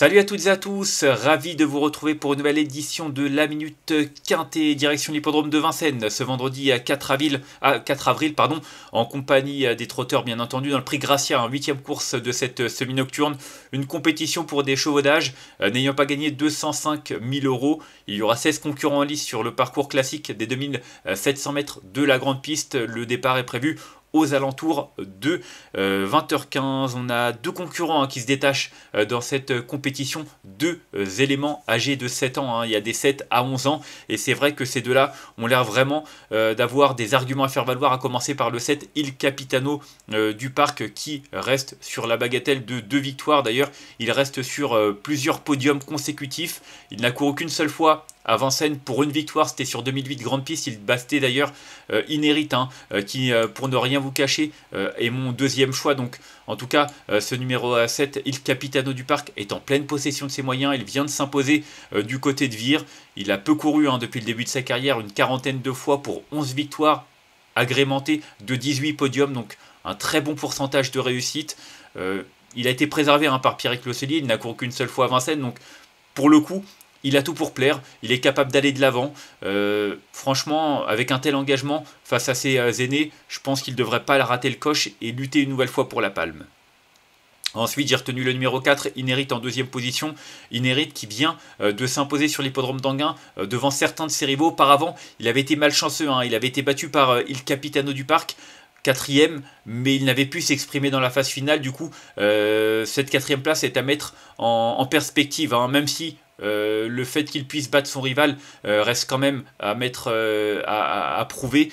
Salut à toutes et à tous, ravi de vous retrouver pour une nouvelle édition de la Minute Quintet, direction l'hippodrome de Vincennes, ce vendredi à 4 avril, en compagnie des trotteurs bien entendu dans le prix Gracia, 8e course de cette semi-nocturne, une compétition pour des chevaux d'âge, n'ayant pas gagné 205 000 euros. Il y aura 16 concurrents en lice sur le parcours classique des 2700 mètres de la grande piste, le départ est prévu aux alentours de 20h15. On a deux concurrents qui se détachent dans cette compétition, deux éléments âgés de 7 ans. Il y a des 7 à 11 ans et c'est vrai que ces deux-là ont l'air vraiment d'avoir des arguments à faire valoir, à commencer par le 7 Il Capitano du Parc qui reste sur la bagatelle de 2 victoires. D'ailleurs, il reste sur plusieurs podiums consécutifs. Il n'a couru qu'une seule fois à Vincennes pour une victoire, c'était sur 2008 Grande Piste. Il battait d'ailleurs Inérit, qui, pour ne rien vous cacher, est mon deuxième choix. Donc, en tout cas, ce numéro 7, Il Capitano du Parc, est en pleine possession de ses moyens. Il vient de s'imposer du côté de Vire. Il a peu couru depuis le début de sa carrière, une quarantaine de fois pour 11 victoires, agrémentées de 18 podiums. Donc, un très bon pourcentage de réussite. Il a été préservé par Pierrick Locellier. Il n'a couru qu'une seule fois à Vincennes. Donc, pour le coup, il a tout pour plaire, il est capable d'aller de l'avant. Franchement, avec un tel engagement face à ses aînés, je pense qu'il ne devrait pas rater le coche et lutter une nouvelle fois pour la palme. Ensuite, j'ai retenu le numéro 4, Inérit en deuxième position. Inérit qui vient de s'imposer sur l'hippodrome d'Anguin devant certains de ses rivaux. Auparavant, il avait été malchanceux, il avait été battu par Il Capitano du Parc, quatrième, mais il n'avait pu s'exprimer dans la phase finale. Du coup, cette quatrième place est à mettre en perspective, même si le fait qu'il puisse battre son rival reste quand même à mettre à prouver.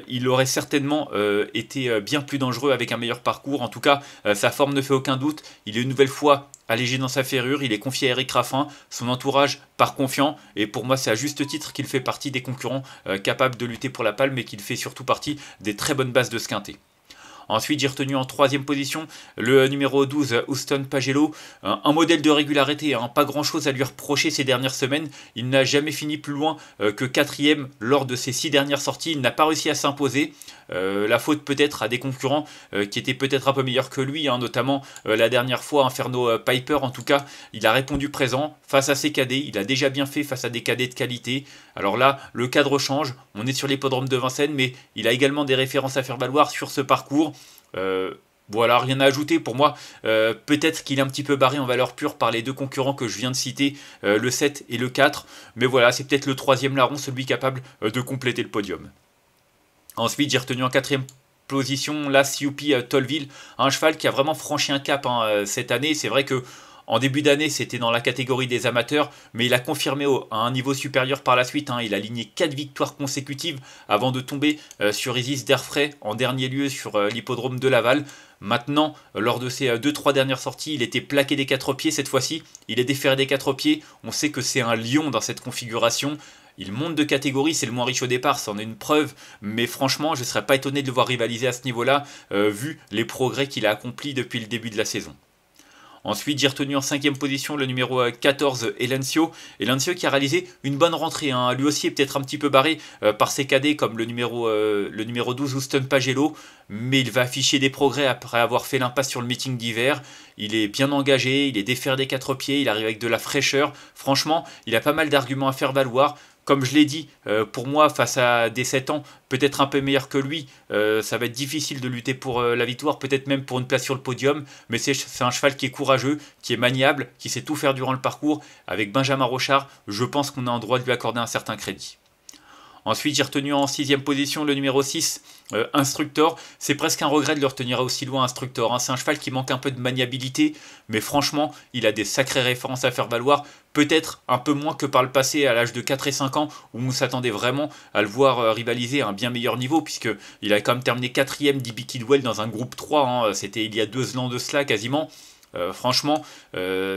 Il aurait certainement été bien plus dangereux avec un meilleur parcours. En tout cas, sa forme ne fait aucun doute. Il est une nouvelle fois allégé dans sa ferrure, il est confié à Eric Raffin, son entourage part confiant, et pour moi c'est à juste titre qu'il fait partie des concurrents capables de lutter pour la palme, mais qu'il fait surtout partie des très bonnes bases de ce quintet. Ensuite, j'ai retenu en troisième position le numéro 12, Houston Pagello. Un modèle de régularité, pas grand chose à lui reprocher ces dernières semaines. Il n'a jamais fini plus loin que quatrième lors de ses 6 dernières sorties. Il n'a pas réussi à s'imposer. La faute peut-être à des concurrents qui étaient peut-être un peu meilleurs que lui, notamment la dernière fois Inferno Piper. En tout cas, il a répondu présent face à ses cadets. Il a déjà bien fait face à des cadets de qualité. Alors là, le cadre change. On est sur l'hippodrome de Vincennes, mais il a également des références à faire valoir sur ce parcours. Voilà, rien à ajouter pour moi. Peut-être qu'il est un petit peu barré en valeur pure par les deux concurrents que je viens de citer, le 7 et le 4. Mais voilà, c'est peut-être le troisième larron, celui capable de compléter le podium. Ensuite, j'ai retenu en quatrième position la Sioupi Tollville, un cheval qui a vraiment franchi un cap cette année. C'est vrai que en début d'année, c'était dans la catégorie des amateurs, mais il a confirmé à un niveau supérieur par la suite. Il a aligné 4 victoires consécutives avant de tomber sur Isis d'Airfray en dernier lieu sur l'hippodrome de Laval. Maintenant, lors de ses 2-3 dernières sorties, il était plaqué des 4 pieds cette fois-ci. Il est déféré des 4 pieds. On sait que c'est un lion dans cette configuration. Il monte de catégorie, c'est le moins riche au départ, c'en est une preuve, mais franchement, je ne serais pas étonné de le voir rivaliser à ce niveau-là, vu les progrès qu'il a accomplis depuis le début de la saison. Ensuite, j'ai retenu en 5e position le numéro 14, Elencio. Elencio qui a réalisé une bonne rentrée. Lui aussi est peut-être un petit peu barré par ses cadets comme le numéro 12, Houston Pagello. Mais il va afficher des progrès après avoir fait l'impasse sur le meeting d'hiver. Il est bien engagé, il est déféré des 4 pieds, il arrive avec de la fraîcheur. Franchement, il a pas mal d'arguments à faire valoir. Comme je l'ai dit, pour moi, face à des 7 ans, peut-être un peu meilleur que lui, ça va être difficile de lutter pour la victoire, peut-être même pour une place sur le podium, mais c'est un cheval qui est courageux, qui est maniable, qui sait tout faire durant le parcours. Avec Benjamin Rochard, je pense qu'on a en droit de lui accorder un certain crédit. Ensuite, j'ai retenu en 6e position le numéro 6, Instructor. C'est presque un regret de le retenir aussi loin, Instructor. C'est un cheval qui manque un peu de maniabilité, mais franchement, il a des sacrées références à faire valoir. Peut-être un peu moins que par le passé, à l'âge de 4 et 5 ans, où on s'attendait vraiment à le voir rivaliser à un bien meilleur niveau, puisqu'il a quand même terminé 4e d'Ibi Kidwell dans un groupe 3. C'était il y a 2 ans de cela quasiment. Franchement,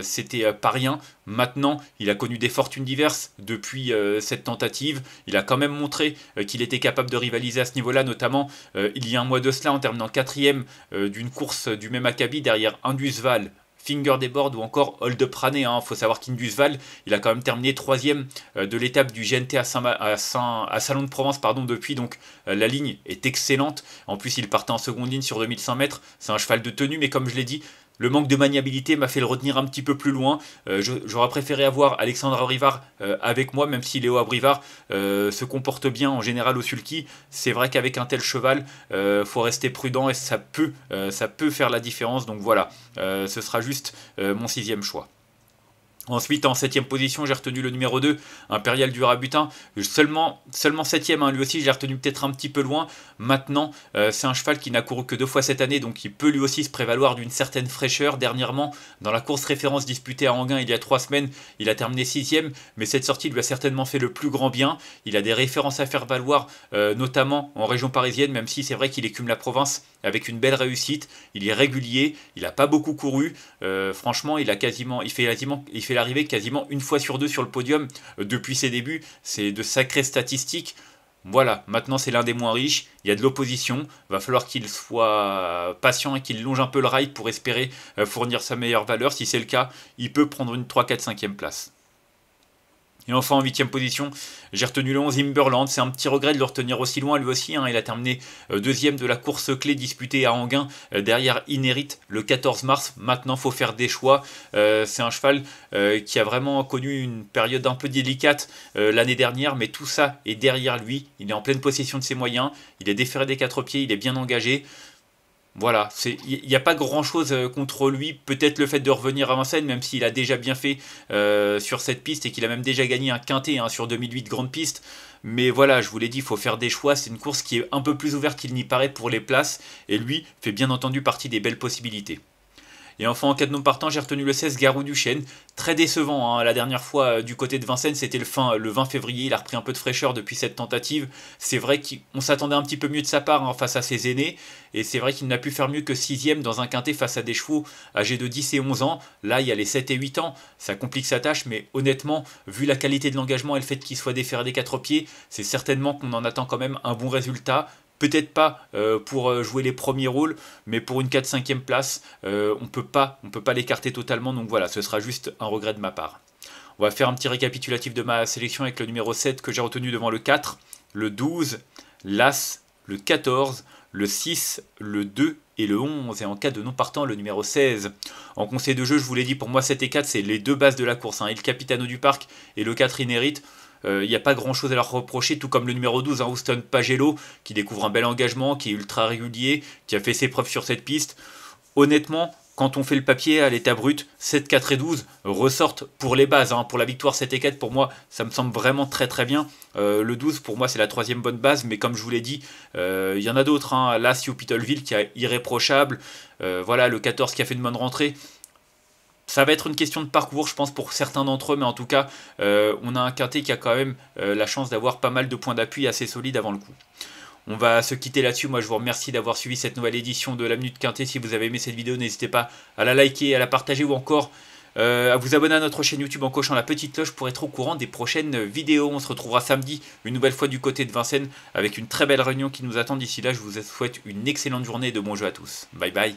c'était pas rien. Maintenant, il a connu des fortunes diverses depuis cette tentative. Il a quand même montré qu'il était capable de rivaliser à ce niveau-là, notamment il y a un mois de cela, en terminant 4e d'une course du même acabit derrière Indusval, Finger des Boards ou encore Hold Up Rané. Faut savoir qu'Indusval, il a quand même terminé 3e de l'étape du GNT à Salon de Provence depuis, donc la ligne est excellente. En plus, il partait en seconde ligne sur 2100 mètres. C'est un cheval de tenue, mais comme je l'ai dit, Le manque de maniabilité m'a fait le retenir un petit peu plus loin. J'aurais préféré avoir Alexandre Abrivard avec moi, même si Léo Abrivard se comporte bien en général au sulky. C'est vrai qu'avec un tel cheval, faut rester prudent et ça peut faire la différence. Donc voilà, ce sera juste mon 6e choix. Ensuite, en 7ème position, j'ai retenu le numéro 2, Impérial du Rabutin. Seulement 7ème, hein, lui aussi, je l'ai retenu peut-être un petit peu loin. Maintenant, c'est un cheval qui n'a couru que 2 fois cette année, donc il peut lui aussi se prévaloir d'une certaine fraîcheur. Dernièrement, dans la course référence disputée à Anguin il y a 3 semaines, il a terminé 6ème, mais cette sortie lui a certainement fait le plus grand bien. Il a des références à faire valoir, notamment en région parisienne, même si c'est vrai qu'il écume la province avec une belle réussite. Il est régulier, il n'a pas beaucoup couru. Franchement, il fait l'arrivée quasiment une fois sur 2 sur le podium depuis ses débuts. C'est de sacrées statistiques. Voilà, maintenant c'est l'un des moins riches, il y a de l'opposition, va falloir qu'il soit patient et qu'il longe un peu le rail pour espérer fournir sa meilleure valeur. Si c'est le cas, il peut prendre une 3, 4, 5e place. Et enfin en 8ème position, j'ai retenu le 11 Imberland. C'est un petit regret de le retenir aussi loin lui aussi, hein. Il a terminé 2ème de la course clé disputée à Anguin derrière Inérit le 14 mars. Maintenant il faut faire des choix. C'est un cheval qui a vraiment connu une période un peu délicate l'année dernière, mais tout ça est derrière lui. Il est en pleine possession de ses moyens, il est déféré des 4 pieds, il est bien engagé. Voilà, il n'y a pas grand chose contre lui, peut-être le fait de revenir à Vincennes, même s'il a déjà bien fait sur cette piste et qu'il a même déjà gagné un quintet hein, sur 2008 grande piste. Mais voilà, je vous l'ai dit, il faut faire des choix, c'est une course qui est un peu plus ouverte qu'il n'y paraît pour les places, et lui fait bien entendu partie des belles possibilités. Et enfin, en cas de non partant, j'ai retenu le 16 Garou du Chêne. Très décevant, hein. La dernière fois du côté de Vincennes, c'était le 20 février. Il a repris un peu de fraîcheur depuis cette tentative. C'est vrai qu'on s'attendait un petit peu mieux de sa part hein, face à ses aînés. Et c'est vrai qu'il n'a pu faire mieux que 6ème dans un quintet face à des chevaux âgés de 10 et 11 ans. Là, il y a les 7 et 8 ans. Ça complique sa tâche, mais honnêtement, vu la qualité de l'engagement et le fait qu'il soit déféré des 4 pieds, c'est certainement qu'on en attend quand même un bon résultat. Peut-être pas pour jouer les premiers rôles, mais pour une 4-5e place, on peut pas l'écarter totalement. Donc voilà, ce sera juste un regret de ma part. On va faire un petit récapitulatif de ma sélection avec le numéro 7 que j'ai retenu devant le 4, le 12, l'As, le 14, le 6, le 2 et le 11. Et en cas de non partant, le numéro 16. En conseil de jeu, je vous l'ai dit, pour moi 7 et 4, c'est les deux bases de la course. Hein, et le Capitano du Parc et le 4 Inérit. Il n'y a pas grand chose à leur reprocher, tout comme le numéro 12, hein, Houston Pagello, qui découvre un bel engagement, qui est ultra régulier, qui a fait ses preuves sur cette piste. Honnêtement, quand on fait le papier à l'état brut, 7, 4 et 12 ressortent pour les bases. Hein. Pour la victoire 7 et 4, pour moi, ça me semble vraiment très très bien. Le 12, pour moi, c'est la 3e bonne base, mais comme je vous l'ai dit, il y en a d'autres. Hein. Là, Pitalville qui est irréprochable. Voilà, le 14 qui a fait une bonne rentrée. Ça va être une question de parcours, je pense, pour certains d'entre eux, mais en tout cas, on a un quintet qui a quand même la chance d'avoir pas mal de points d'appui assez solides avant le coup. On va se quitter là-dessus. Moi, je vous remercie d'avoir suivi cette nouvelle édition de la Minute Quintet. Si vous avez aimé cette vidéo, n'hésitez pas à la liker, à la partager ou encore à vous abonner à notre chaîne YouTube en cochant la petite cloche pour être au courant des prochaines vidéos. On se retrouvera samedi, une nouvelle fois du côté de Vincennes, avec une très belle réunion qui nous attend. D'ici là, je vous souhaite une excellente journée et de bons jeux à tous. Bye bye.